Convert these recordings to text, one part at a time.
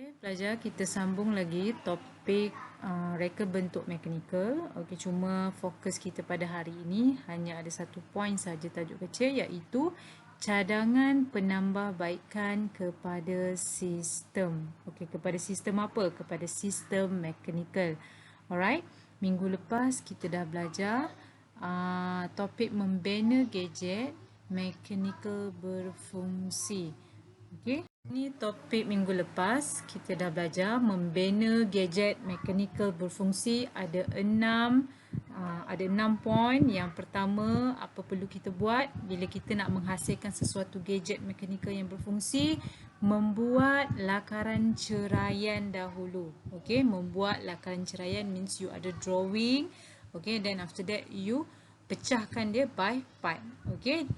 Okey, pelajar, kita sambung lagi topik reka bentuk mekanikal. Okey, cuma fokus kita pada hari ini hanya ada satu poin saja tajuk kecil, iaitu cadangan penambahbaikan kepada sistem. Okey, kepada sistem apa? Kepada sistem mekanikal. Alright, minggu lepas kita dah belajar topik membina gadget mekanikal berfungsi. Okey. Ini topik minggu lepas, kita dah belajar membina gadget mekanikal berfungsi. Ada 6 poin. Yang pertama, apa perlu kita buat bila kita nak menghasilkan sesuatu gadget mekanikal yang berfungsi? Membuat lakaran ceraian dahulu. Okay, membuat lakaran ceraian means you ada drawing. Okay, then after that you pecahkan dia by part. Okay.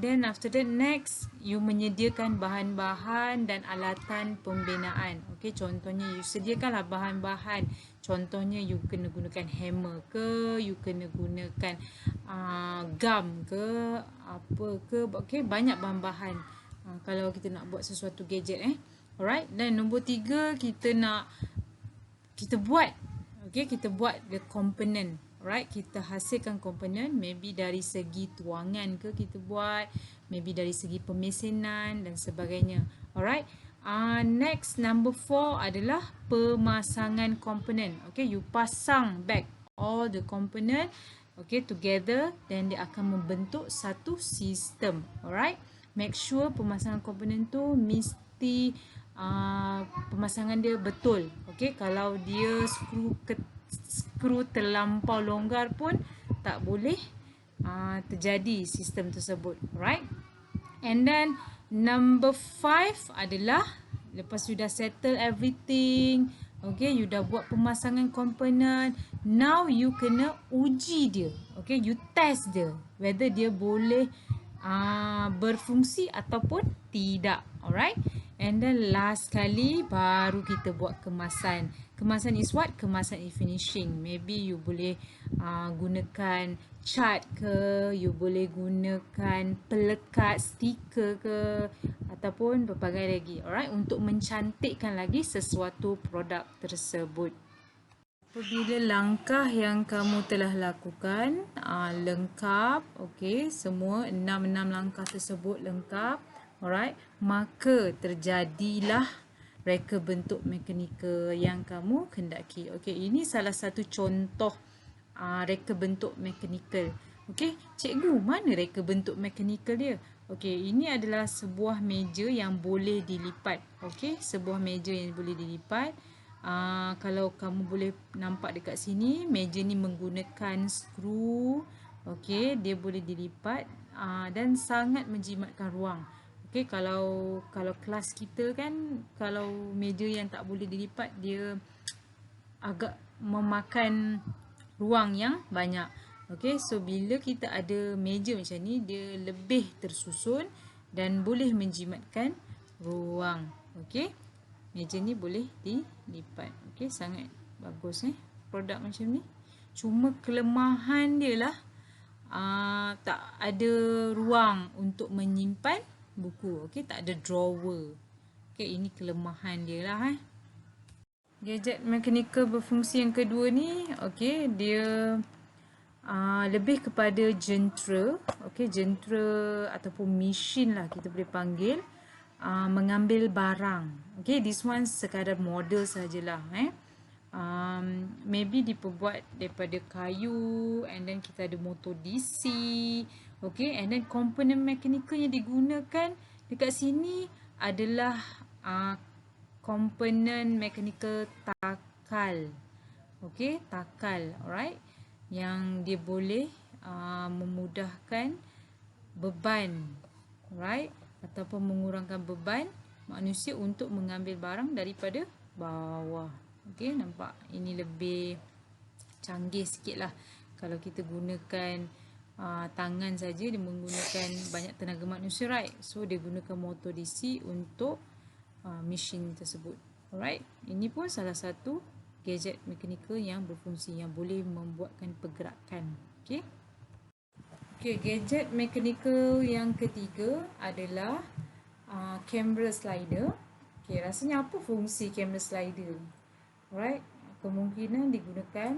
Then after that, next you menyediakan bahan-bahan dan alatan pembinaan. Okey, contohnya you sediakanlah bahan-bahan. Contohnya you kena gunakan hammer ke, you kena gunakan gum ke, apa ke. Okey, banyak bahan-bahan kalau kita nak buat sesuatu gadget Alright, dan nombor 3 kita buat. Okey, kita buat the component. Alright, kita hasilkan komponen, maybe dari segi tuangan ke kita buat, maybe dari segi pemesinan dan sebagainya. Alright, next number 4 adalah pemasangan komponen. Okay, you pasang back all the component together, then dia akan membentuk satu sistem. Alright, make sure pemasangan komponen tu mesti pemasangan dia betul. Okay, kalau dia skru terlampau longgar pun tak boleh terjadi sistem tersebut. Right? And then number 5 adalah lepas you dah settle everything, okay, you dah buat pemasangan komponen, now you kena uji dia. Okay, you test dia whether dia boleh berfungsi ataupun tidak. Alright? And then last kali baru kita buat kemasan. Kemasan is what? Kemasan is finishing. Maybe you boleh gunakan cat ke, you boleh gunakan pelekat stiker ke, ataupun berbagai lagi. Alright, untuk mencantikkan lagi sesuatu produk tersebut. Apabila langkah yang kamu telah lakukan lengkap, okay, semua 6 langkah tersebut lengkap, alright, maka terjadilah reka bentuk mekanikal yang kamu kendaki. Okay, ini salah satu contoh reka bentuk mekanikal. Okay, cikgu, mana reka bentuk mekanikal dia? Okay, ini adalah sebuah meja yang boleh dilipat. Okay, sebuah meja yang boleh dilipat. Kalau kamu boleh nampak dekat sini, meja ni menggunakan skru. Okey, dia boleh dilipat dan sangat menjimatkan ruang. Okey, kalau kelas kita kan, kalau meja yang tak boleh dilipat, dia agak memakan ruang yang banyak. Okey, so bila kita ada meja macam ni, dia lebih tersusun dan boleh menjimatkan ruang. Okey, meja ni boleh dilipat. Okey, sangat bagus produk macam ni. Cuma kelemahan dia lah tak ada ruang untuk menyimpan buku. Okey, tak ada drawer. Okey, ini kelemahan dia lah Gadget mekanikal berfungsi yang kedua ni, okey, dia lebih kepada jentera. Okey, jentera ataupun mesin lah kita boleh panggil. Mengambil barang. Okay, this one sekadar model sajalah. Maybe diperbuat daripada kayu, and then kita ada motor DC. Okay, and then komponen mekanikal yang digunakan dekat sini adalah komponen mekanikal takal. Okay, takal. Alright, yang dia boleh memudahkan beban. Alright, ataupun mengurangkan beban manusia untuk mengambil barang daripada bawah. Okey, nampak ini lebih canggih sikit lah. Kalau kita gunakan tangan saja, dia menggunakan banyak tenaga manusia, right? So dia gunakan motor DC untuk mesin tersebut. Alright, ini pun salah satu gadget mekanikal yang berfungsi, yang boleh membuatkan pergerakan. Okey. Okay, gadget mekanikal yang ketiga adalah camera slider. Okay, rasanya apa fungsi kamera slider ni? Alright, kemungkinan digunakan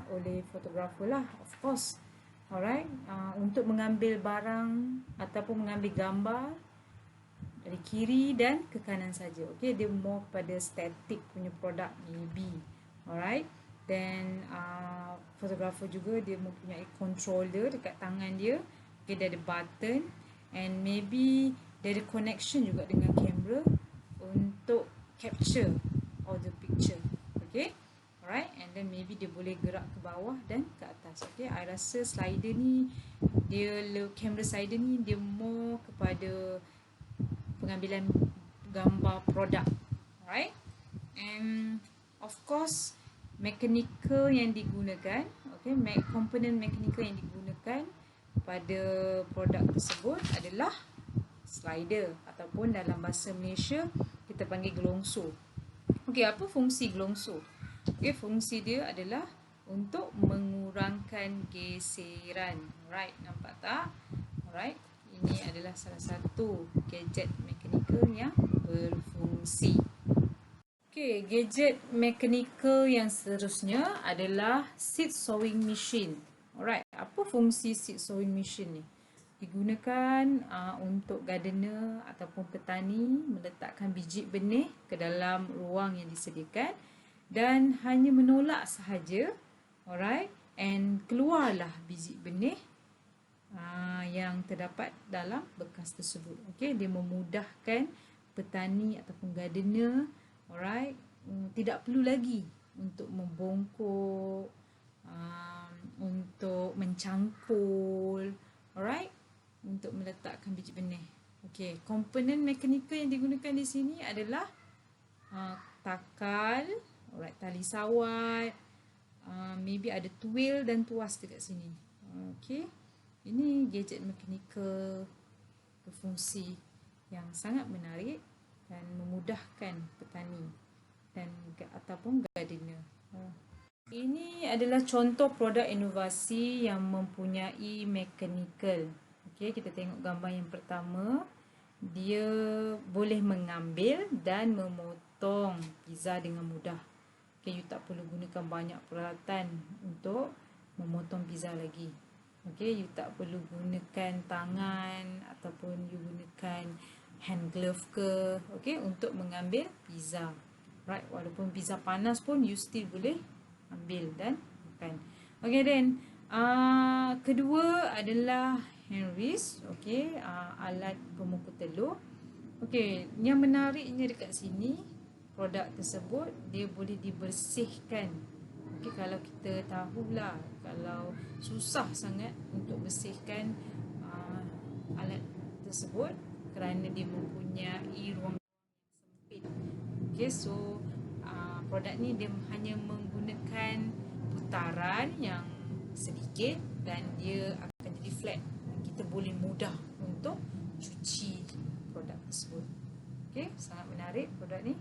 oleh fotografer lah, of course. Alright, untuk mengambil barang ataupun mengambil gambar dari kiri dan ke kanan saja. Okay, dia more kepada static punya produk maybe. Alright, then fotografer juga dia mempunyai controller dekat tangan dia. Okay, dia ada button and maybe dia ada connection juga dengan kamera untuk capture all the picture. Okay, alright, and then maybe dia boleh gerak ke bawah dan ke atas. Okay, I rasa slider ni, kamera slider ni dia more kepada pengambilan gambar produk. Alright, and of course mechanical yang digunakan, okay, komponen mechanical yang digunakan pada produk tersebut adalah slider ataupun dalam bahasa Malaysia kita panggil gelongso. Okey, apa fungsi gelongso? Okey, fungsi dia adalah untuk mengurangkan geseran. Alright, nampak tak? Alright, ini adalah salah satu gadget mechanical yang berfungsi. Okey, gadget mechanical yang seterusnya adalah seed sowing machine. Alright, apa fungsi seed sowing machine ni? Digunakan untuk gardener ataupun petani meletakkan biji benih ke dalam ruang yang disediakan dan hanya menolak sahaja, alright, and keluarlah biji benih yang terdapat dalam bekas tersebut. Okey, dia memudahkan petani ataupun gardener, alright, tidak perlu lagi untuk membongkok, untuk mencangkul, alright, untuk meletakkan biji benih. Okey, komponen mekanikal yang digunakan di sini adalah takal, alright, tali sawat, maybe ada tuil dan tuas dekat sini. Okey, ini gadget mekanikal berfungsi yang sangat menarik dan memudahkan petani dan ataupun gardener. Ini adalah contoh produk inovasi yang mempunyai mechanical. Okey, kita tengok gambar yang pertama. Dia boleh mengambil dan memotong pizza dengan mudah. Okey, you tak perlu gunakan banyak peralatan untuk memotong pizza lagi. Okey, you tak perlu gunakan tangan ataupun you gunakan hand glove ke, okey, untuk mengambil pizza. Right, walaupun pizza panas pun you still boleh ambil dan makan. Okey, then kedua adalah hand whisk, okey, alat pemukul telur. Okey, yang menariknya dekat sini, produk tersebut dia boleh dibersihkan. Okey, kalau kita tahulah kalau susah sangat untuk bersihkan alat tersebut kerana dia mempunyai ruang sempit. Okey, so produk ni dia hanya menggunakan putaran yang sedikit dan dia akan jadi flat. Kita boleh mudah untuk cuci produk tersebut. Okey, sangat menarik produk ni.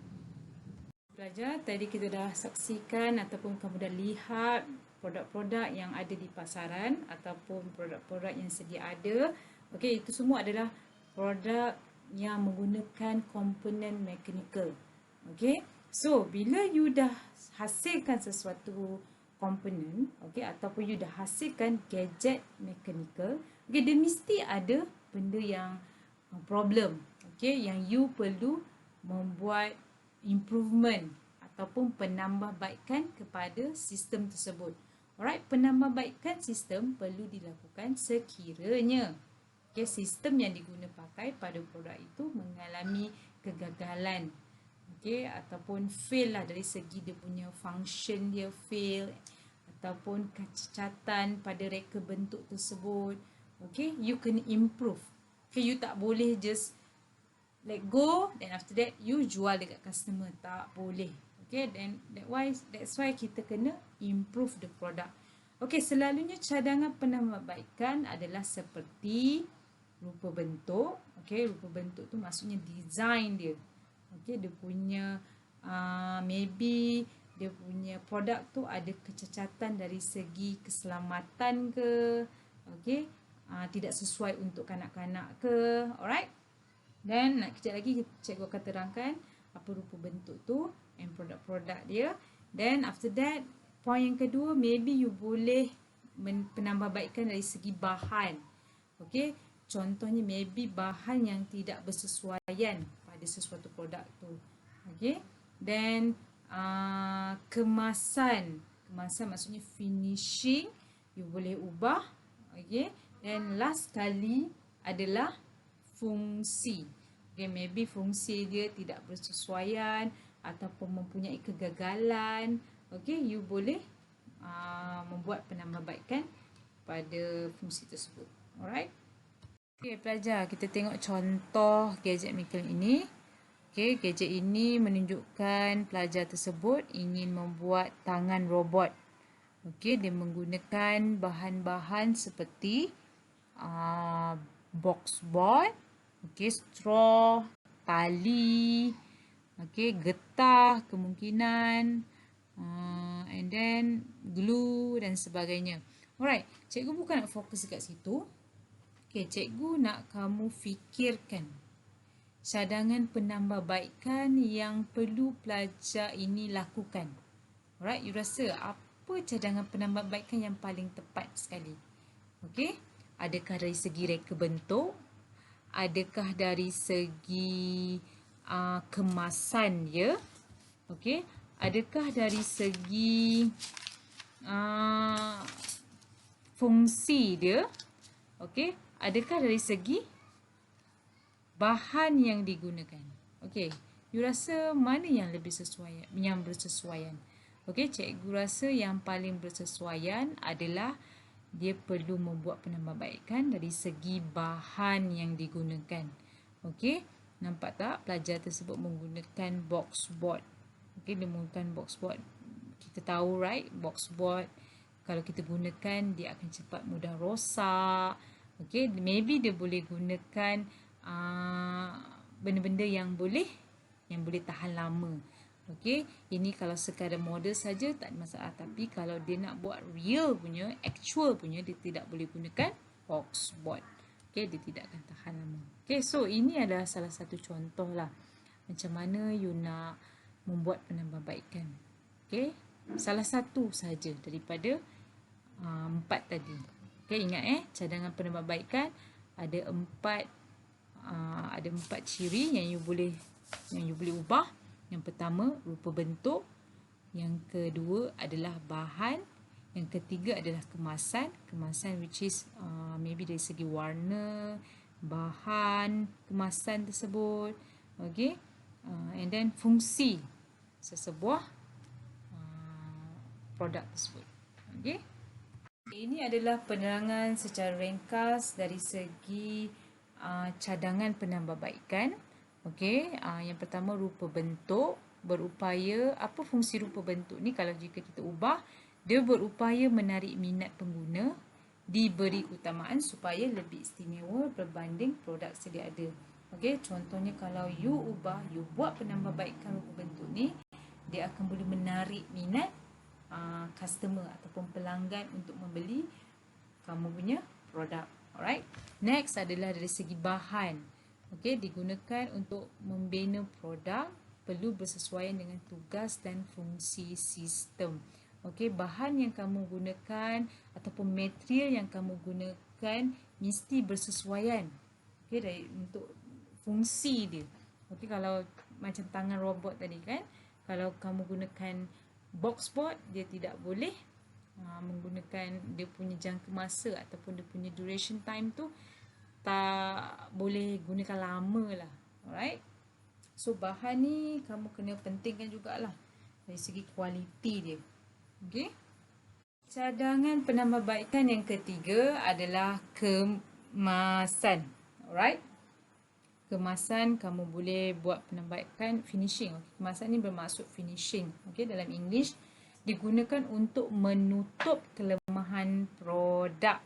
Pelajar, tadi kita dah saksikan ataupun kamu dah lihat produk-produk yang ada di pasaran ataupun produk-produk yang sedia ada. Okey, itu semua adalah produk yang menggunakan komponen mechanical. Okey, so bila you dah hasilkan sesuatu komponen, okey, ataupun you dah hasilkan gadget mechanical, okey, dia mesti ada benda yang problem, okey, yang you perlu membuat improvement ataupun penambahbaikan kepada sistem tersebut. Alright, penambahbaikan sistem perlu dilakukan sekiranya sistem yang diguna pakai pada produk itu mengalami kegagalan, ataupun fail lah dari segi dia punya function, dia fail, ataupun kecacatan pada reka bentuk tersebut. You kena improve. You tak boleh just let go, then after that you jual dekat customer, tak boleh. Then that's why kita kena improve the product. Selalunya cadangan penambahbaikan adalah seperti rupa bentuk. Rupa bentuk tu maksudnya design dia. Dia punya maybe dia punya produk tu ada kecacatan dari segi keselamatan ke, tidak sesuai untuk kanak-kanak ke. Alright. Dan kejap lagi cikgu akan terangkan apa rupa bentuk tu and produk-produk dia. Then after that, point yang kedua, maybe you boleh penambahbaikan dari segi bahan. Okay, contohnya maybe bahan yang tidak bersesuaian pada sesuatu produk tu. Okay, then kemasan maksudnya finishing you boleh ubah. Okay, then last kali adalah fungsi. Okay, maybe fungsi dia tidak bersesuaian ataupun mempunyai kegagalan. Okay, you boleh membuat penambahbaikan pada fungsi tersebut. Alright. Okay, pelajar, kita tengok contoh gadget mechanical ini. Okay, gadget ini menunjukkan pelajar tersebut ingin membuat tangan robot. Okay, dia menggunakan bahan-bahan seperti box board, okay, straw, tali, okay, getah kemungkinan, and then glue dan sebagainya. Alright, cikgu bukan nak fokus dekat situ. Okay, cikgu nak kamu fikirkan cadangan penambahbaikan yang perlu pelajar ini lakukan. Alright, you rasa apa cadangan penambahbaikan yang paling tepat sekali? Okay, adakah dari segi reka bentuk? Adakah dari segi kemasan dia? Okay, adakah dari segi fungsi dia? Okay, adakah dari segi bahan yang digunakan? Okay, you rasa mana yang lebih sesuai, yang bersesuaian? Okay, cikgu rasa yang paling bersesuaian adalah dia perlu membuat penambahbaikan dari segi bahan yang digunakan. Okay, nampak tak pelajar tersebut menggunakan box board. Okay, dia menggunakan box board. Kita tahu, right, box board kalau kita gunakan dia akan cepat mudah rosak. Okay, maybe dia boleh gunakan benda-benda yang boleh tahan lama. Okay, ini kalau sekadar model saja tak ada masalah, tapi kalau dia nak buat real punya, actual punya, dia tidak boleh gunakan box board. Okay, dia tidak akan tahan lama. Okay, so ini adalah salah satu contoh lah macam mana you nak membuat penambahbaikan. Okay, salah satu saja daripada 4 tadi. Okay, ingat cadangan penambahbaikan ada 4 ciri yang you boleh ubah. Yang pertama, rupa bentuk. Yang kedua adalah bahan. Yang ketiga adalah kemasan. Kemasan which is maybe dari segi warna, bahan kemasan tersebut. Okay. And then fungsi sesebuah produk tersebut. Okay. Ini adalah penerangan secara ringkas dari segi cadangan penambahbaikan. Okey, yang pertama rupa bentuk, berupaya, apa fungsi rupa bentuk ni kalau jika kita ubah, dia berupaya menarik minat pengguna, diberi keutamaan supaya lebih istimewa berbanding produk sedia ada. Okey, contohnya kalau you ubah, you buat penambahbaikan rupa bentuk ni, dia akan boleh menarik minat customer ataupun pelanggan untuk membeli kamu punya produk. Alright. Next adalah dari segi bahan. Okey, digunakan untuk membina produk, perlu bersesuaian dengan tugas dan fungsi sistem. Okey, bahan yang kamu gunakan ataupun material yang kamu gunakan mesti bersesuaian. Okey, untuk fungsi dia. Okey, kalau macam tangan robot tadi kan, kalau kamu gunakan box board, dia tidak boleh menggunakan dia punya jangka masa ataupun dia punya duration time tu tak boleh gunakan lama lah. Alright. So bahan ni kamu kena pentingkan jugalah dari segi kualiti dia. Okay. Cadangan penambahbaikan yang ketiga adalah kemasan. Alright. Kemasan kamu boleh buat penambahbaikan finishing. Okay. Kemasan ni bermaksud finishing. Okay. Dalam English digunakan untuk menutup kelemahan produk.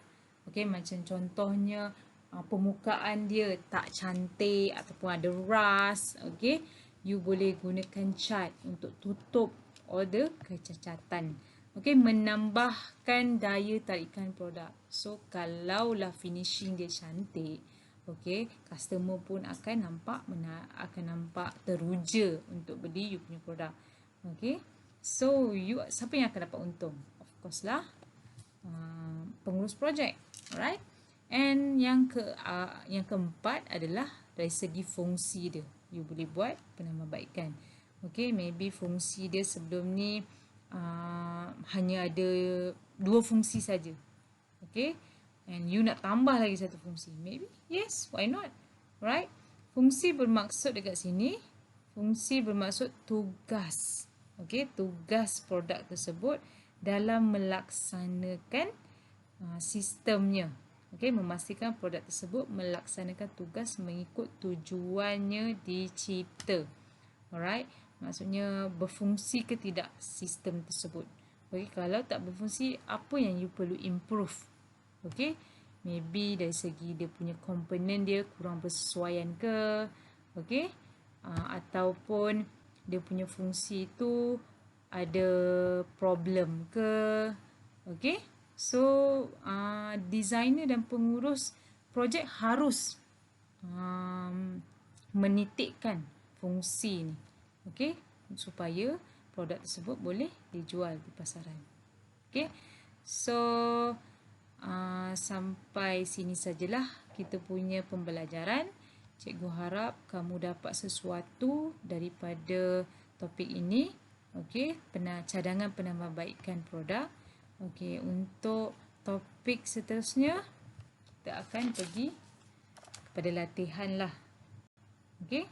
Okay. Macam contohnya permukaan dia tak cantik ataupun ada rust, okay, you boleh gunakan cat untuk tutup all the kecacatan. Okay, menambahkan daya tarikan produk. So, kalaulah finishing dia cantik, Okey, customer pun akan nampak teruja untuk beli you punya produk. Okey. So, siapa yang akan dapat untung? Of course lah, pengurus projek. Alright. And yang keempat adalah dari segi fungsi dia. You boleh buat penambahbaikan. Okay, maybe fungsi dia sebelum ni hanya ada 2 fungsi saja. Okay, and you nak tambah lagi satu fungsi. Maybe, yes, why not? Right? Fungsi bermaksud dekat sini, fungsi bermaksud tugas. Okay, tugas produk tersebut dalam melaksanakan sistemnya. Okay, memastikan produk tersebut melaksanakan tugas mengikut tujuannya dicipta. Alright, maksudnya berfungsi ke tidak sistem tersebut. Okay, kalau tak berfungsi, apa yang you perlu improve? Okay, maybe dari segi dia punya komponen dia kurang bersesuaian ke, okay, ataupun dia punya fungsi tu ada problem ke, okay. So, designer dan pengurus projek harus menitikkan fungsi ni, okay, supaya produk tersebut boleh dijual di pasaran. Okay, so sampai sini sajalah kita punya pembelajaran. Cikgu harap kamu dapat sesuatu daripada topik ini. Okay, cadangan penambahbaikan produk. Okay, untuk topik seterusnya kita akan pergi kepada latihan lah. Okay.